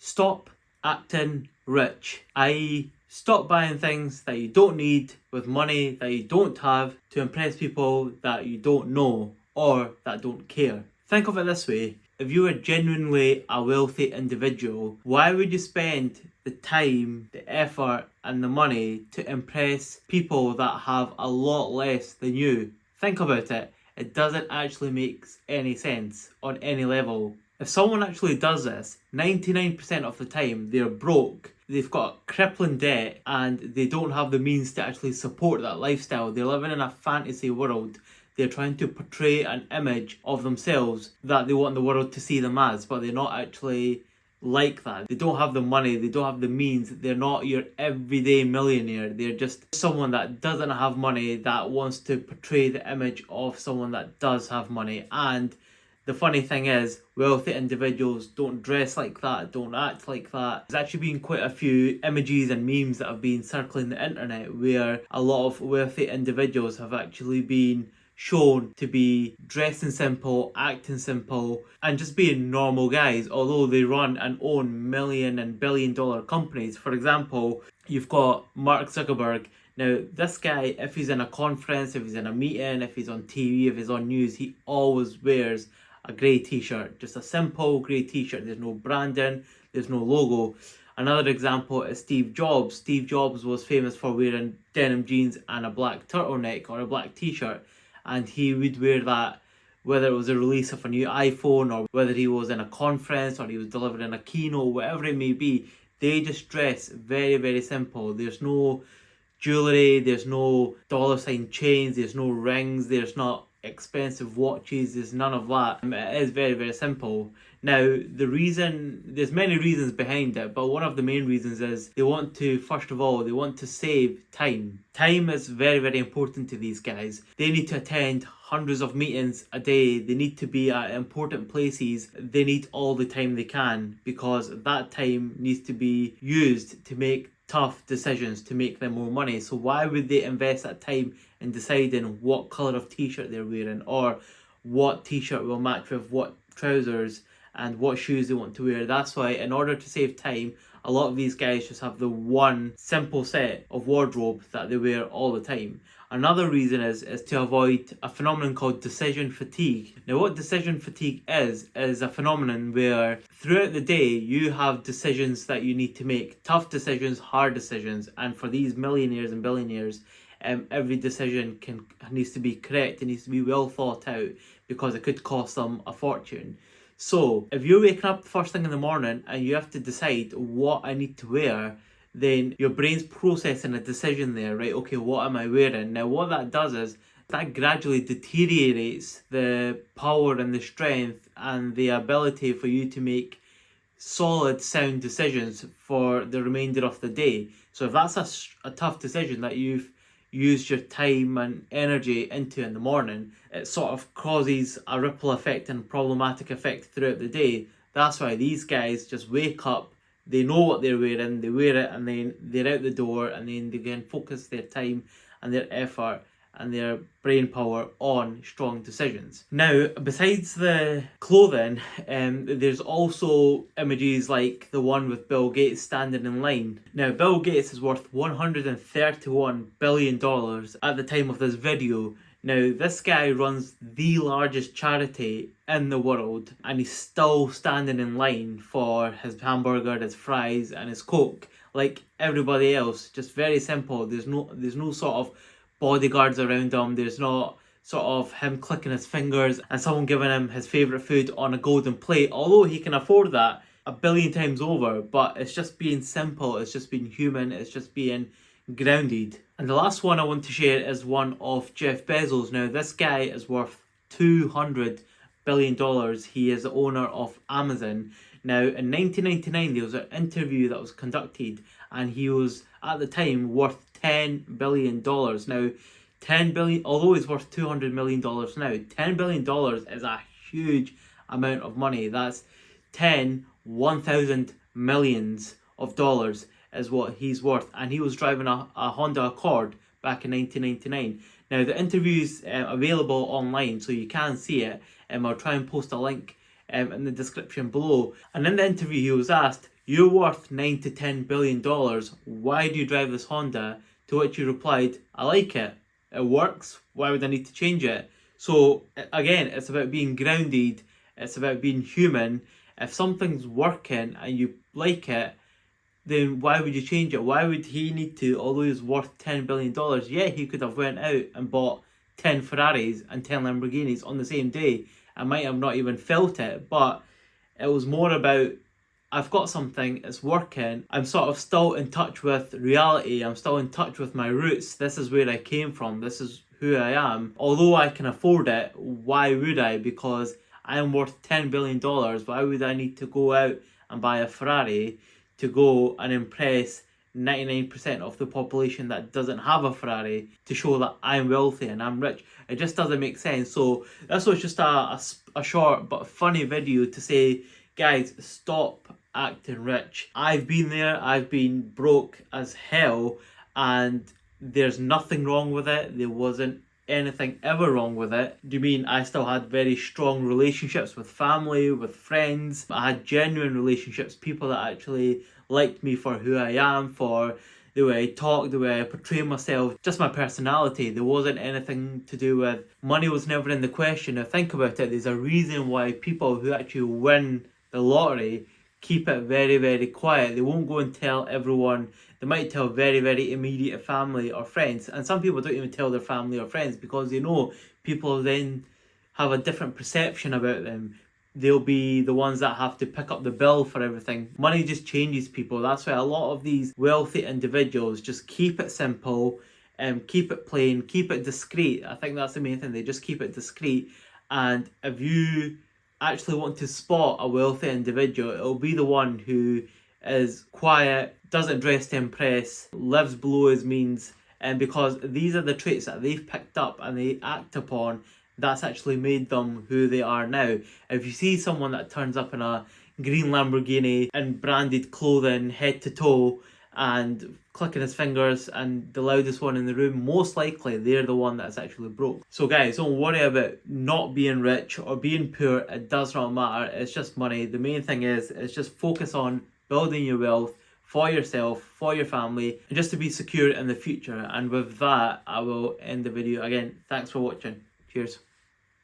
stop acting rich, i.e. stop buying things that you don't need with money that you don't have to impress people that you don't know or that don't care. Think of it this way. If you were genuinely a wealthy individual, why would you spend the time, the effort and the money to impress people that have a lot less than you? Think about it. It doesn't actually make any sense on any level. If someone actually does this, 99% of the time they're broke, they've got crippling debt and they don't have the means to actually support that lifestyle. They're living in a fantasy world. They're trying to portray an image of themselves that they want the world to see them as, but they're not actually like that. They don't have the money, they don't have the means, they're not your everyday millionaire. They're just someone that doesn't have money that wants to portray the image of someone that does have money. And the funny thing is, wealthy individuals don't dress like that, don't act like that. There's actually been quite a few images and memes that have been circling the internet where a lot of wealthy individuals have actually been shown to be dressing simple, acting simple, and just being normal guys, although they run and own million and billion dollar companies. For example, you've got Mark Zuckerberg. Now, this guy, if he's in a conference, if he's in a meeting, if he's on TV, if he's on news, he always wears a grey t-shirt, just a simple grey t-shirt. There's no branding, there's no logo. Another example is Steve Jobs. Steve Jobs was famous for wearing denim jeans and a black turtleneck or a black t-shirt, and he would wear that whether it was a release of a new iPhone or whether he was in a conference or he was delivering a keynote, whatever it may be. They just dress very, very simple. There's no jewellery, there's no dollar sign chains, there's no rings, there's not expensive watches, there's none of that. It is very, very simple. Now, there's many reasons behind it, but one of the main reasons is they want to save time. Time is very, very important to these guys. They need to attend hundreds of meetings a day. They need to be at important places. They need all the time they can because that time needs to be used to make tough decisions to make them more money. So why would they invest that time in deciding what colour of t-shirt they're wearing or what t-shirt will match with what trousers and what shoes they want to wear? That's why, in order to save time, a lot of these guys just have the one simple set of wardrobe that they wear all the time. Another reason is to avoid a phenomenon called decision fatigue. Now, what decision fatigue is a phenomenon where throughout the day you have decisions that you need to make, tough decisions, hard decisions, and for these millionaires and billionaires, every decision needs to be correct, it needs to be well thought out because it could cost them a fortune. So if you're waking up first thing in the morning and you have to decide what I need to wear, then your brain's processing a decision there, right? Okay, what am I wearing? Now, what that does is that gradually deteriorates the power and the strength and the ability for you to make solid, sound decisions for the remainder of the day. So if that's a tough decision that you've used your time and energy into in the morning, it sort of causes a ripple effect and problematic effect throughout the day. That's why these guys just wake up, they know what they're wearing, they wear it, and then they're out the door, and then they can focus their time and their effort and their brain power on strong decisions. Now, besides the clothing, there's also images like the one with Bill Gates standing in line. Now, Bill Gates is worth $131 billion at the time of this video. Now, this guy runs the largest charity in the world, and he's still standing in line for his hamburger, his fries, and his Coke, like everybody else. Just very simple. There's no sort of bodyguards around him. There's not sort of him clicking his fingers and someone giving him his favourite food on a golden plate, although he can afford that a billion times over. But it's just being simple, it's just being human, it's just being grounded. And the last one I want to share is one of Jeff Bezos. Now, this guy is worth $200 billion. He is the owner of Amazon. Now, in 1999, there was an interview that was conducted, and he was, at the time, worth $10 billion. Now, $10 billion, although he's worth $200 million now, $10 billion is a huge amount of money. That's 1,000 millions of dollars is what he's worth. And he was driving a Honda Accord back in 1999. Now, the interview's available online, so you can see it. I'll try and post a link in the description below. And in the interview, he was asked, you're worth $9 to $10 billion. Why do you drive this Honda? To which you replied, I like it. It works. Why would I need to change it? So again, it's about being grounded. It's about being human. If something's working and you like it, then why would you change it? Why would he need to, although he's worth $10 billion? Yeah, he could have went out and bought 10 Ferraris and 10 Lamborghinis on the same day. I might have not even felt it, but it was more about, I've got something, it's working. I'm sort of still in touch with reality. I'm still in touch with my roots. This is where I came from. This is who I am. Although I can afford it, why would I? Because I am worth $10 billion. Why would I need to go out and buy a Ferrari to go and impress 99% of the population that doesn't have a Ferrari to show that I'm wealthy and I'm rich? It just doesn't make sense. So this was just a short but funny video to say, guys, stop acting rich. I've been there. I've been broke as hell, and there's nothing wrong with it. There wasn't anything ever wrong with it. Do you mean I still had very strong relationships with family, with friends? I had genuine relationships, people that actually liked me for who I am, for the way I talk, the way I portray myself, just my personality. There wasn't anything to do with money. Was never in the question. Now think about it, there's a reason why people who actually win the lottery keep it very, very quiet. They won't go and tell everyone. They might tell very, very immediate family or friends. And some people don't even tell their family or friends because they know people then have a different perception about them. They'll be the ones that have to pick up the bill for everything. Money just changes people. That's why a lot of these wealthy individuals just keep it simple, keep it plain, keep it discreet. I think that's the main thing. They just keep it discreet. And if you actually want to spot a wealthy individual, it'll be the one who is quiet, doesn't dress to impress, lives below his means, and because these are the traits that they've picked up and they act upon, that's actually made them who they are now. If you see someone that turns up in a green Lamborghini and branded clothing head to toe and clicking his fingers and the loudest one in the room, most likely they're the one that's actually broke. So guys, don't worry about not being rich or being poor. It does not matter. It's just money. The main thing is just focus on building your wealth for yourself, for your family, and just to be secure in the future. And with that, I will end the video. Again, thanks for watching. Cheers.